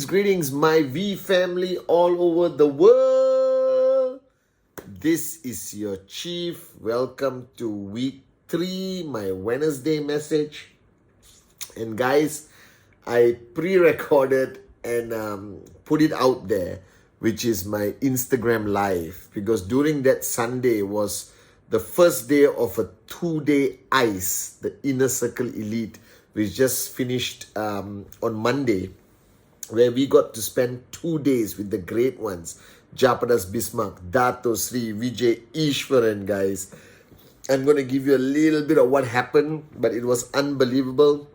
Greetings, my V family all over the world. This is your Chief. Welcome to week 3, my Wednesday message. And guys, I pre-recorded and put it out there, which is my Instagram live, because during that Sunday was the first day of a 2-day ICE, the Inner Circle Elite, which just finished on Monday, where we got to spend 2 days with the great ones, Japadas Bismarck, Dato Sri, Vijay Ishwaran, guys. I'm going to give you a little bit of what happened, but it was unbelievable.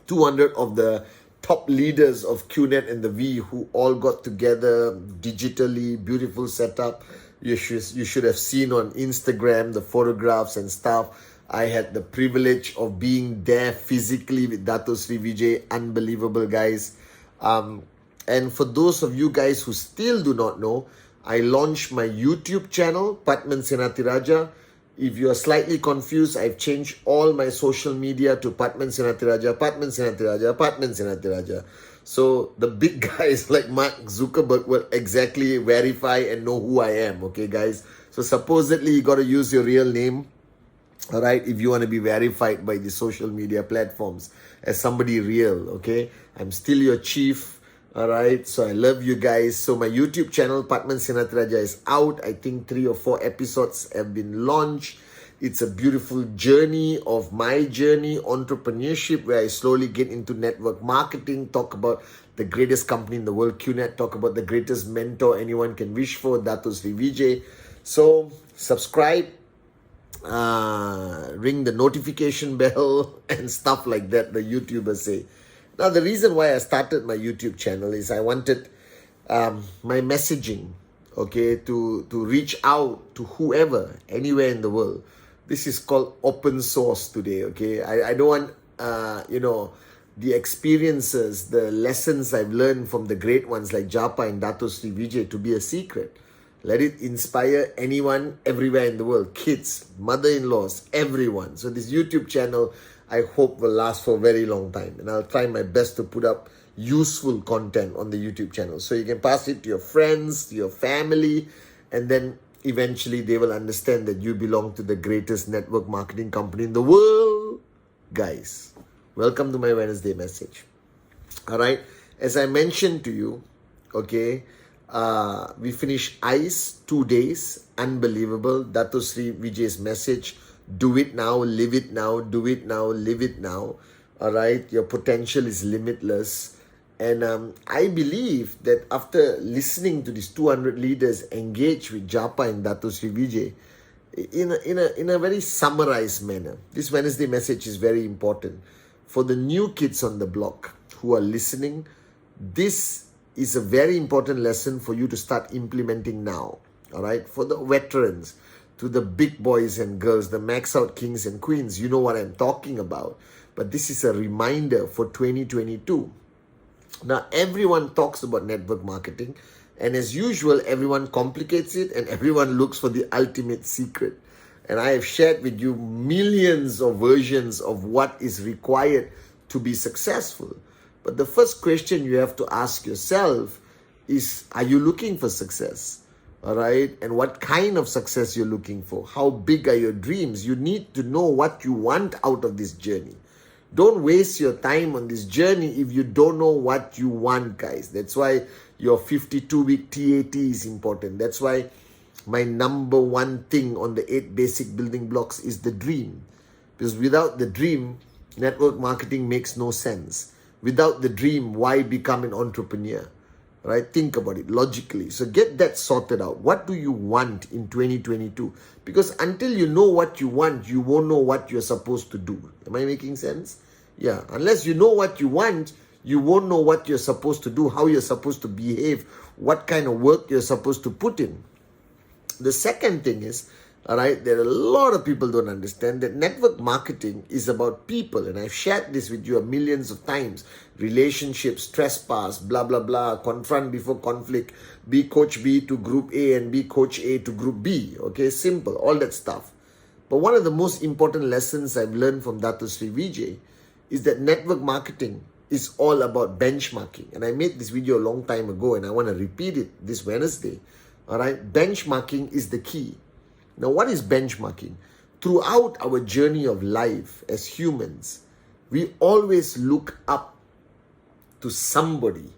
200 of the top leaders of QNet and the V who all got together digitally, beautiful setup. You should have seen on Instagram the photographs and stuff. I had the privilege of being there physically with Dato Sri Vijay. Unbelievable, guys. And for those of you guys who still do not know, I launched my YouTube channel, Padman Senatiraja. If you are slightly confused, I've changed all my social media to Padman Senatiraja, Padman Senatiraja, Padman Senatiraja. So the big guys like Mark Zuckerberg will exactly verify and know who I am, okay, guys? So supposedly you got to use your real name, all right, if you want to be verified by the social media platforms as somebody real, okay? I'm still your chief, all right? So I love you guys. So my YouTube channel, Padman Senatiraja, is out. I think 3 or 4 episodes have been launched. It's a beautiful journey of my journey, entrepreneurship, where I slowly get into network marketing, talk about the greatest company in the world, QNet, talk about the greatest mentor anyone can wish for, Dato Sri Vijay. So subscribe, ring the notification bell and stuff like that, the YouTubers say. Now, the reason why I started my YouTube channel is I wanted my messaging, okay, to reach out to whoever, anywhere in the world. This is called open source today, okay? I don't want, the experiences, the lessons I've learned from the great ones like Japa and Dato Sri Vijay to be a secret. Let it inspire anyone everywhere in the world, kids, mother-in-laws, everyone. So this YouTube channel, I hope, will last for a very long time. And I'll try my best to put up useful content on the YouTube channel. So you can pass it to your friends, to your family, and then eventually they will understand that you belong to the greatest network marketing company in the world. Guys, welcome to my Wednesday message. All right. As I mentioned to you, okay, we finished ICE 2 days. Unbelievable. Dato Sri Vijay's message. Do it now, live it now, do it now, live it now. All right. Your potential is limitless. And I believe that after listening to these 200 leaders engage with Japa and Dato Sri Vijay in a very summarized manner, this Wednesday message is very important. For the new kids on the block who are listening, this is a very important lesson for you to start implementing now. All right. For the veterans, to the big boys and girls, the max out kings and queens, you know what I'm talking about. But this is a reminder for 2022. Now, everyone talks about network marketing, and as usual, everyone complicates it and everyone looks for the ultimate secret. And I have shared with you millions of versions of what is required to be successful. But the first question you have to ask yourself is, are you looking for success? All right. And what kind of success you're looking for? How big are your dreams? You need to know what you want out of this journey. Don't waste your time on this journey if you don't know what you want, guys. That's why your 52-week TAT is important. That's why my number one thing on the 8 basic building blocks is the dream. Because without the dream, network marketing makes no sense. Without the dream, why become an entrepreneur? right? Think about it logically. So get that sorted out. What do you want in 2022? Because until you know what you want, you won't know what you're supposed to do. Am I making sense? Yeah, unless you know what you want, you won't know what you're supposed to do, how you're supposed to behave, what kind of work you're supposed to put in. The second thing is, all right, there are a lot of people don't understand that network marketing is about people. And I've shared this with you millions of times. Relationships, trespass, blah, blah, blah, confront before conflict, be coach B to group A and be coach A to group B. Okay, simple, all that stuff. But one of the most important lessons I've learned from Dato Sri Vijay is that network marketing is all about benchmarking. And I made this video a long time ago and I want to repeat it this Wednesday. All right, benchmarking is the key. Now, what is benchmarking? Throughout our journey of life as humans, we always look up to somebody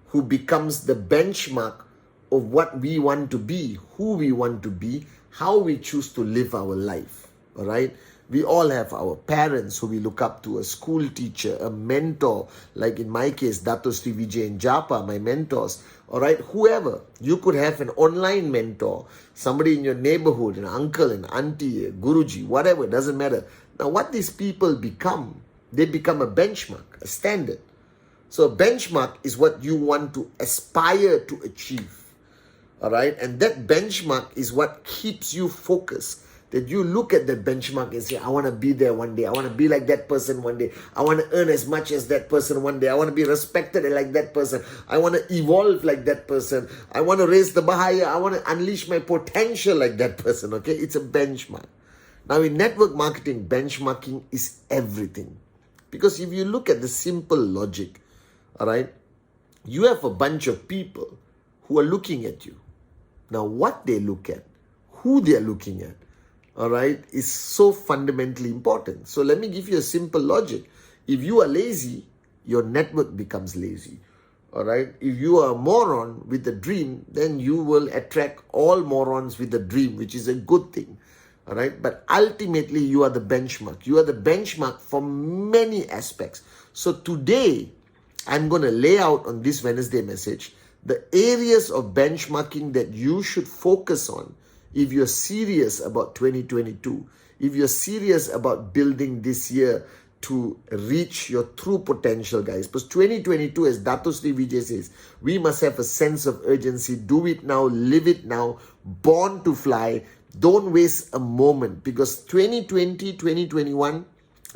who becomes the benchmark of what we want to be, who we want to be, how we choose to live our life. All right? We all have our parents who we look up to, a school teacher, a mentor, like in my case, Dato Sri Vijay and Japa, my mentors. All right, whoever. You could have an online mentor, somebody in your neighborhood, an uncle, an auntie, a guruji, whatever, doesn't matter. Now, what these people become, they become a benchmark, a standard. So a benchmark is what you want to aspire to achieve. All right, and that benchmark is what keeps you focused. That you look at that benchmark and say, I want to be there one day. I want to be like that person one day. I want to earn as much as that person one day. I want to be respected like that person. I want to evolve like that person. I want to raise the bar higher. I want to unleash my potential like that person. Okay, it's a benchmark. Now in network marketing, benchmarking is everything. Because if you look at the simple logic, all right, you have a bunch of people who are looking at you. Now what they look at, who they are looking at, all right, is so fundamentally important. So let me give you a simple logic. If you are lazy, your network becomes lazy. All right. If you are a moron with a dream, then you will attract all morons with a dream, which is a good thing. All right. But ultimately, you are the benchmark. You are the benchmark for many aspects. So today, I'm going to lay out on this Wednesday message the areas of benchmarking that you should focus on if you're serious about 2022, if you're serious about building this year to reach your true potential, guys. Because 2022, as Dato Sri Vijay says, we must have a sense of urgency. Do it now, live it now, born to fly. Don't waste a moment. Because 2020, 2021,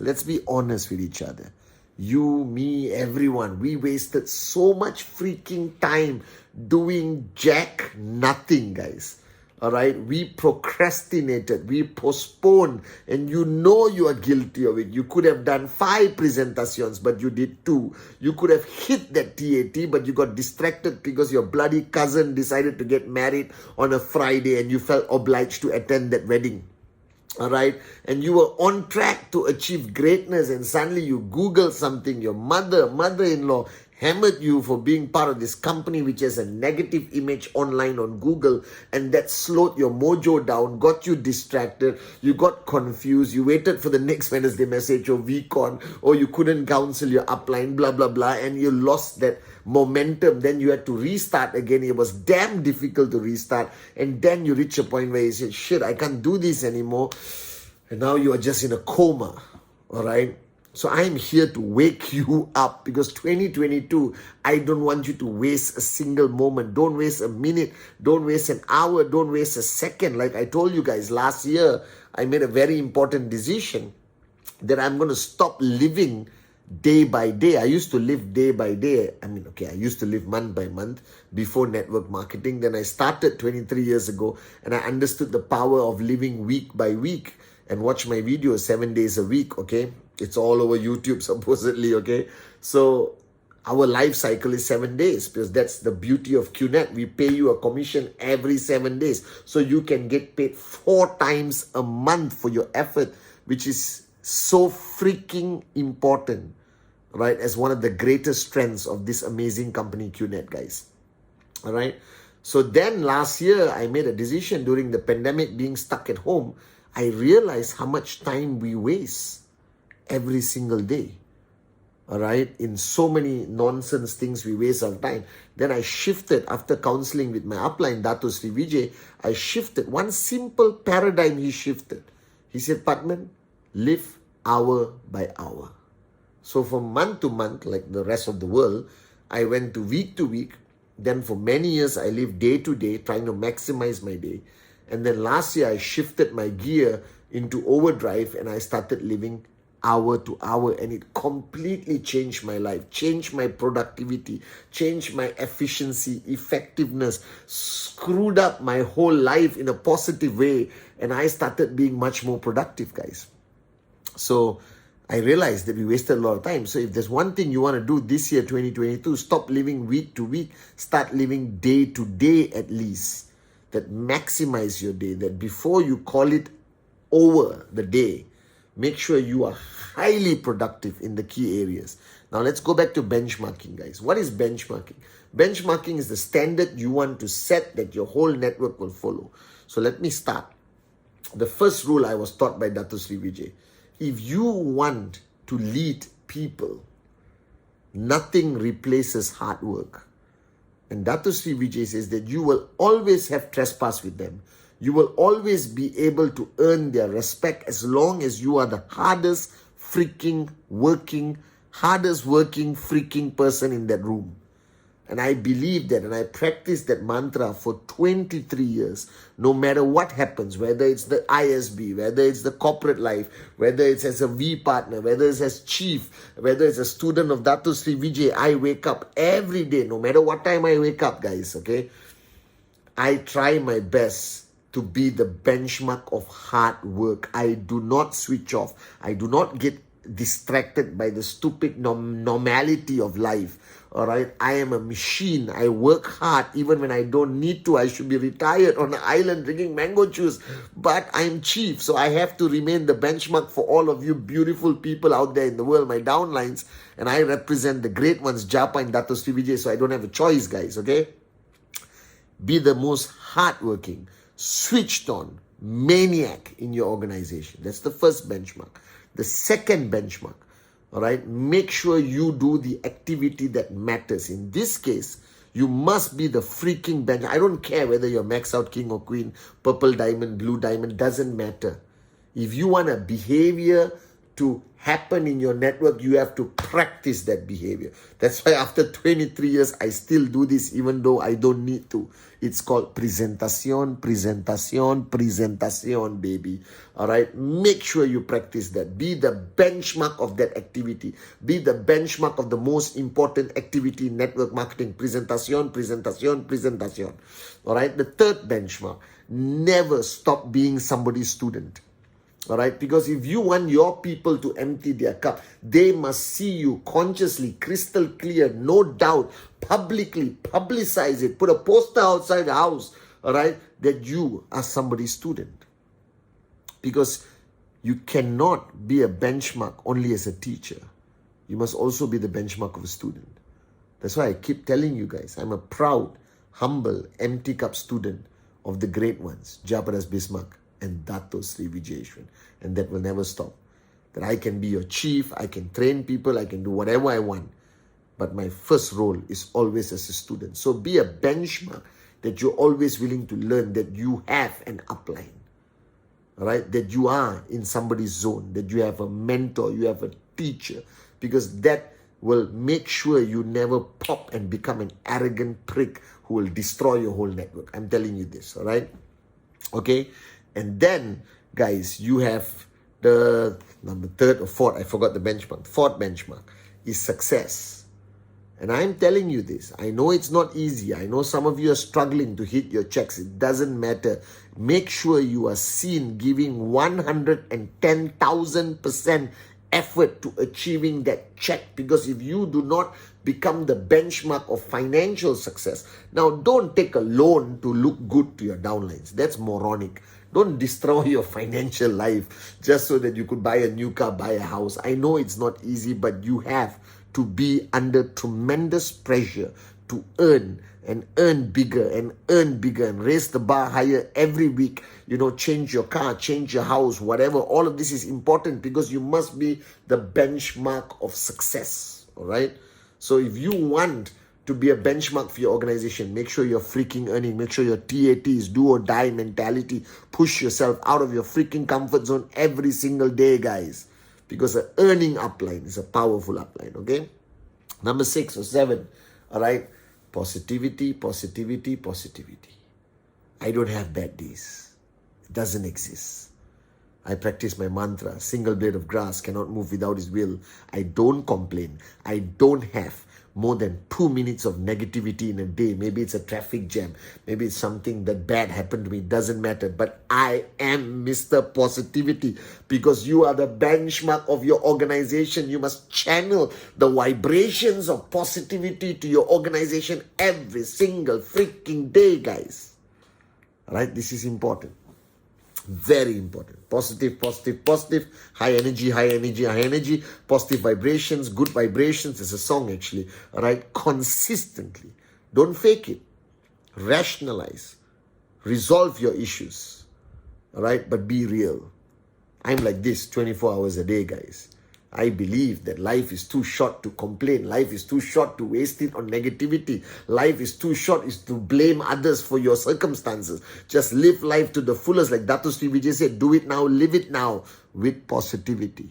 let's be honest with each other. You, me, everyone, we wasted so much freaking time doing jack nothing, guys. All right, we procrastinated, we postponed, and you know you are guilty of it. You could have done 5 presentations, but you did 2. You could have hit that TAT, but you got distracted because your bloody cousin decided to get married on a Friday and you felt obliged to attend that wedding. All right, and you were on track to achieve greatness, and suddenly you Google something, your mother-in-law hammered you for being part of this company which has a negative image online on Google, and that slowed your mojo down, got you distracted, you got confused, you waited for the next Wednesday message or VCon, or you couldn't counsel your upline, blah, blah, blah, and you lost that momentum. Then you had to restart again. It was damn difficult to restart, and then you reach a point where you say, shit, I can't do this anymore, and now you are just in a coma. All right. So I'm here to wake you up, because 2022, I don't want you to waste a single moment. Don't waste a minute. Don't waste an hour. Don't waste a second. Like I told you guys, last year, I made a very important decision that I'm going to stop living day by day. I used to live day by day. I used to live month by month before network marketing. Then I started 23 years ago, and I understood the power of living week by week. And watch my videos 7 days a week, okay? It's all over YouTube, supposedly, okay? So our life cycle is 7 days, because that's the beauty of qnet. We pay you a commission every 7 days. So you can get paid 4 times a month for your effort, which is so freaking important, right? As one of the greatest strengths of this amazing company, qnet, guys. All right? So then last year, I made a decision during the pandemic, being stuck at home. I realized how much time we waste every single day. all right, in so many nonsense things we waste our time. Then I shifted after counseling with my upline, Dato Sri Vijay. I shifted one simple paradigm. He shifted. He said, Padman, live hour by hour. So from month to month, like the rest of the world, I went to week. Then for many years, I lived day to day, trying to maximize my day. And then last year, I shifted my gear into overdrive and I started living hour to hour, and it completely changed my life, changed my productivity, changed my efficiency, effectiveness, screwed up my whole life in a positive way, and I started being much more productive, guys. So I realized that we wasted a lot of time. So if there's one thing you want to do this year, 2022, stop living week to week, start living day to day at least. That maximize your day, that before you call it over the day, make sure you are highly productive in the key areas. Now let's go back to benchmarking, guys. What is benchmarking? Benchmarking is the standard you want to set that your whole network will follow. So let me start. The first rule I was taught by Dato Sri Vijay. If you want to lead people, nothing replaces hard work. And Dato Sri Vijay says that you will always have trespass with them. You will always be able to earn their respect as long as you are the hardest working freaking person in that room. And I believe that, and I practice that mantra for 23 years. No matter what happens, whether it's the ISB, whether it's the corporate life, whether it's as a V partner, whether it's as chief, whether it's a student of Dato Sri Vijay, I wake up every day, no matter what time I wake up, guys, okay? I try my best to be the benchmark of hard work. I do not switch off. I do not get distracted by the stupid normality of life. All right, I am a machine. I work hard even when I don't need to. I should be retired on an island drinking mango juice, but I'm chief, so I have to remain the benchmark for all of you beautiful people out there in the world, my downlines, and I represent the great ones, Japa and Dato Sri Vijay, so I don't have a choice, guys, okay? Be the most hardworking, switched on maniac in your organization. That's the first benchmark. The second benchmark, all right, make sure you do the activity that matters. In this case, you must be the freaking bench. I don't care whether you're max out king or queen, purple diamond, blue diamond, doesn't matter. If you want a behavior to happen in your network, you have to practice that behavior. That's why after 23 years, I still do this even though I don't need to. It's called presentation, baby. All right, make sure you practice that. Be the benchmark of that activity. Be the benchmark of the most important activity in network marketing. Presentation. All right, the third benchmark, never stop being somebody's student. All right, because if you want your people to empty their cup, they must see you consciously, crystal clear, no doubt, publicly, publicize it, put a poster outside the house, all right, that you are somebody's student. Because you cannot be a benchmark only as a teacher. You must also be the benchmark of a student. That's why I keep telling you guys, I'm a proud, humble, empty cup student of the great ones, Japadas Bismarck and Dato Sri Vijayeshwan, and that will never stop. That I can be your chief, I can train people, I can do whatever I want, but my first role is always as a student. So be a benchmark that you're always willing to learn, that you have an upline, all right, that you are in somebody's zone, that you have a mentor, you have a teacher, because that will make sure you never pop and become an arrogant prick who will destroy your whole network. I'm telling you this, all right? Okay? And then, guys, you have the number third or fourth, I forgot the benchmark. Fourth benchmark is success. And I'm telling you this. I know it's not easy. I know some of you are struggling to hit your checks. It doesn't matter. Make sure you are seen giving 110,000% effort to achieving that check. Because if you do not become the benchmark of financial success, now don't take a loan to look good to your downlines. That's moronic. Don't destroy your financial life just so that you could buy a new car, buy a house. I know it's not easy, but you have to be under tremendous pressure to earn and earn bigger and raise the bar higher every week. You know, change your car, change your house, whatever. All of this is important because you must be the benchmark of success. all right? So if you want to be a benchmark for your organization, make sure you're freaking earning, make sure your TAT is do or die mentality, push yourself out of your freaking comfort zone every single day, guys, because an earning upline is a powerful upline, okay? Number 6 or 7, all right? Positivity, positivity, positivity. I don't have bad days. It doesn't exist. I practice my mantra, single blade of grass cannot move without his will. I don't complain. I don't have more than 2 minutes of negativity in a day. Maybe it's a traffic jam. Maybe it's something that bad happened to me. It doesn't matter. But I am Mr. Positivity, because you are the benchmark of your organization. You must channel the vibrations of positivity to your organization every single freaking day, guys. All right? This is important. Very important. Positive, positive, positive. High energy, high energy, high energy. Positive vibrations, good vibrations. It's a song actually. All right. Consistently. Don't fake it. Rationalize. Resolve your issues. All right. But be real. I'm like this 24 hours a day, guys. I believe that life is too short to complain. Life is too short to waste it on negativity. Life is too short is to blame others for your circumstances. Just live life to the fullest. Like Dato Sri Vijay said, do it now, live it now with positivity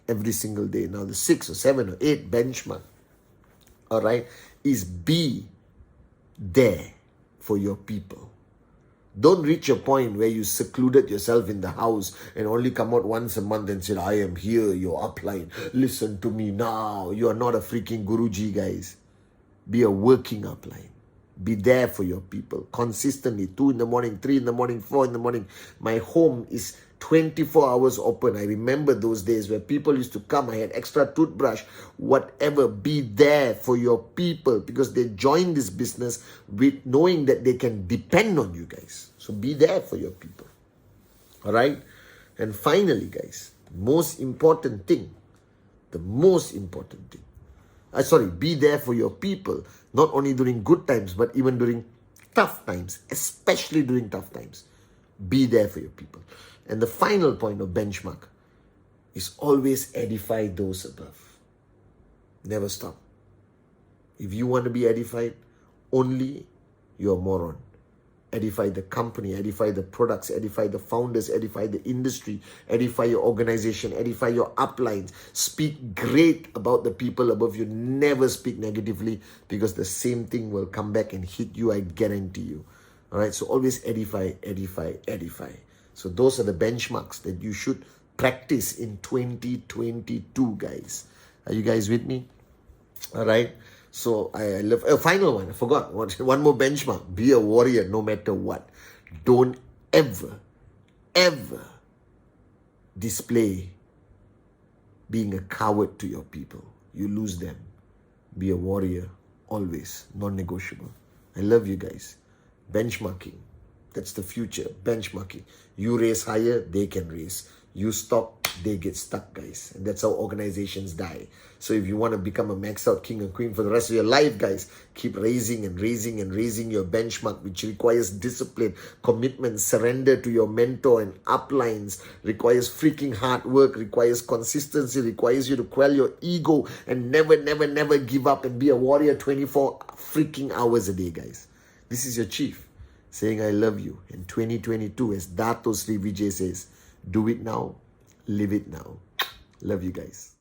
every single day. Now the 6 or 7 or 8 benchmark, all right, is be there for your people. Don't reach a point where you secluded yourself in the house and only come out once a month and said, I am here, your upline. Listen to me now. You are not a freaking Guruji, guys. Be a working upline. Be there for your people consistently. 2 in the morning, 3 in the morning, 4 in the morning. My home is 24 hours open. I remember those days where people used to come. I had extra toothbrush, whatever. Be there for your people because they join this business with knowing that they can depend on you guys. So be there for your people. All right. And finally, guys, the most important thing, be there for your people, not only during good times, but even during tough times, especially during tough times. Be there for your people. And the final point of benchmark is always edify those above. Never stop. If you want to be edified, only you're a moron. Edify the company, edify the products, edify the founders, edify the industry, edify your organization, edify your uplines. Speak great about the people above you. Never speak negatively, because the same thing will come back and hit you, I guarantee you. All right, so always edify, edify, edify. So those are the benchmarks that you should practice in 2022, guys. Are you guys with me? All right. So I love final one. I forgot one more benchmark. Be a warrior no matter what. Don't ever display being a coward to your people. You lose them. Be a warrior always, non-negotiable. I love you guys. Benchmarking. That's the future. Benchmarking. You raise higher, they can raise. You stop, they get stuck, guys. And that's how organizations die. So if you want to become a maxed out king and queen for the rest of your life, guys, keep raising and raising and raising your benchmark, which requires discipline, commitment, surrender to your mentor and uplines, requires freaking hard work, requires consistency, requires you to quell your ego and never give up and be a warrior 24 freaking hours a day, guys. This is your chief saying I love you. In 2022, as Dato Sri Vijay says, do it now, live it now. Love you guys.